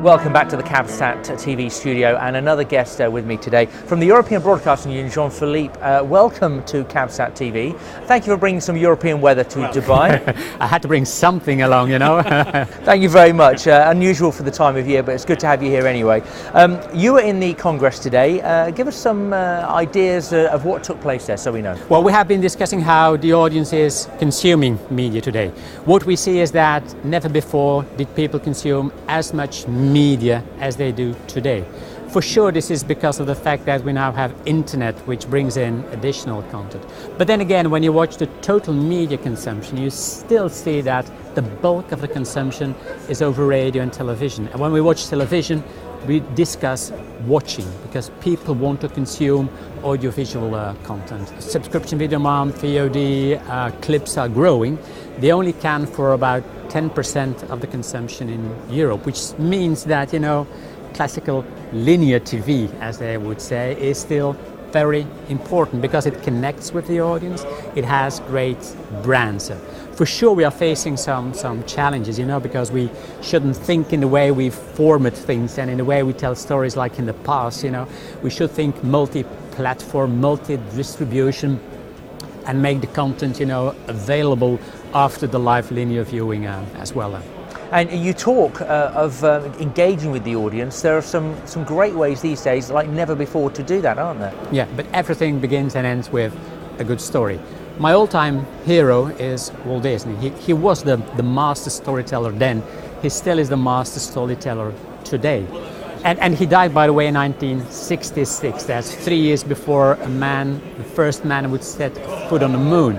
Welcome back to the CabSat TV studio, and another guest with me today from the European Broadcasting Union, Jean-Philippe. Welcome to CabSat TV. Thank you for bringing some European weather to Dubai. I had to bring something along, you know. Thank you very much. Unusual for the time of year, but it's good to have you here anyway. You were in the Congress today. Give us some ideas of what took place there so we know. Well, we have been discussing how the audience is consuming media today. What we see is that never before did people consume as much media as they do today. For sure, this is because of the fact that we now have internet, which brings in additional content. But then again, when you watch the total media consumption, you still see that the bulk of the consumption is over radio and television. And when we watch television, we discuss watching, because people want to consume audiovisual content. Subscription video on demand, VOD, clips are growing. They only account for about 10% of the consumption in Europe, which means that, you know, classical linear TV, as they would say, is still very important because it connects with the audience. It has great brands. For sure, we are facing some challenges, you know, because we shouldn't think in the way we format things and in the way we tell stories like in the past, you know. We should think multi-platform, multi-distribution, and make the content, you know, available after the live linear viewing as well. And you talk of engaging with the audience. There are some great ways these days, like never before, to do that, aren't there? Yeah, but everything begins and ends with a good story. My all-time hero is Walt Disney. He was the master storyteller then. He still is the master storyteller today. And he died, by the way, in 1966. That's 3 years before the first man would set foot on the moon.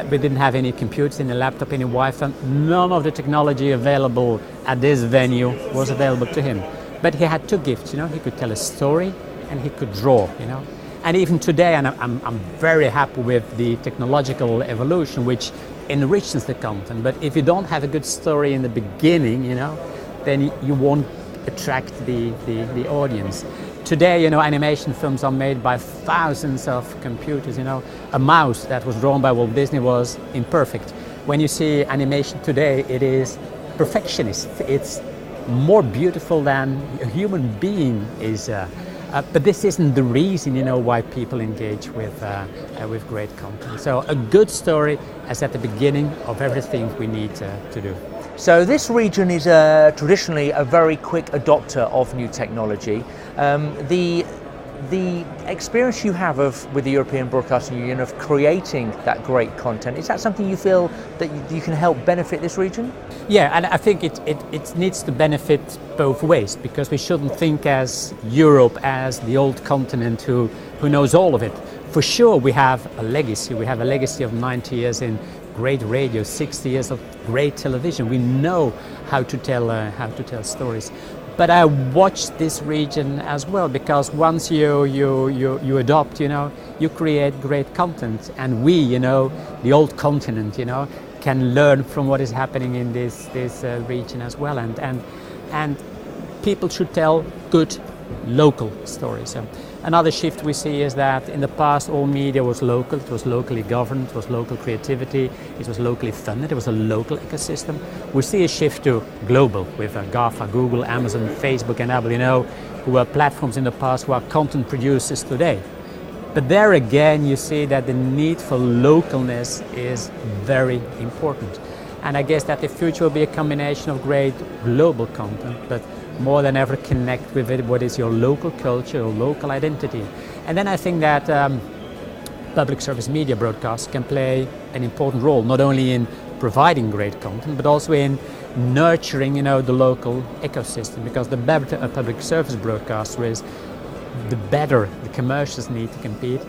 We didn't have any computers, any laptop, any Wi-Fi. None of the technology available at this venue was available to him. But he had two gifts, you know. He could tell a story and he could draw, you know. And even today, and I'm very happy with the technological evolution, which enriches the content. But if you don't have a good story in the beginning, you know, then you won't attract the audience. Today, you know, animation films are made by thousands of computers, you know. A mouse that was drawn by Walt Disney was imperfect. When you see animation today, it is perfectionist. It's more beautiful than a human being is. But this isn't the reason, you know, why people engage with great content. So a good story is at the beginning of everything we need to do. So this region is traditionally a very quick adopter of new technology. The experience you have with the European Broadcasting Union of creating that great content, is that something you feel that you can help benefit this region? Yeah, and I think it needs to benefit both ways, because we shouldn't think as Europe as the old continent who knows all of it. For sure, we have a legacy. We have a legacy of 90 years in great radio, 60 years of great television. We know how to tell stories. But I watch this region as well, because once you adopt, you know, you create great content, and we, you know, the old continent, you know, can learn from what is happening in this region as well, and people should tell good local stories. Another shift we see is that in the past all media was local, it was locally governed, it was local creativity, it was locally funded, it was a local ecosystem. We see a shift to global with GAFA, Google, Amazon, Facebook and Apple, you know, who were platforms in the past who are content producers today. But there again you see that the need for localness is very important. And I guess that the future will be a combination of great global content, but more than ever connect with it, what is your local culture, your local identity. And then I think that public service media broadcasts can play an important role, not only in providing great content, but also in nurturing, you know, the local ecosystem, because the better a public service broadcaster is, the better the commercials need to compete,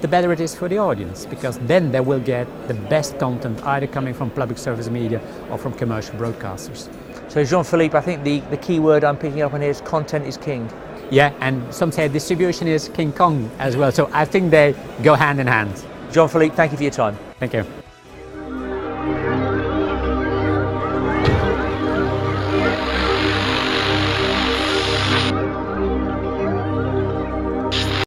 the better it is for the audience, because then they will get the best content either coming from public service media or from commercial broadcasters. So Jean-Philippe, I think the key word I'm picking up on here is content is king. Yeah, and some say distribution is King Kong as well. So I think they go hand in hand. Jean-Philippe, thank you for your time. Thank you.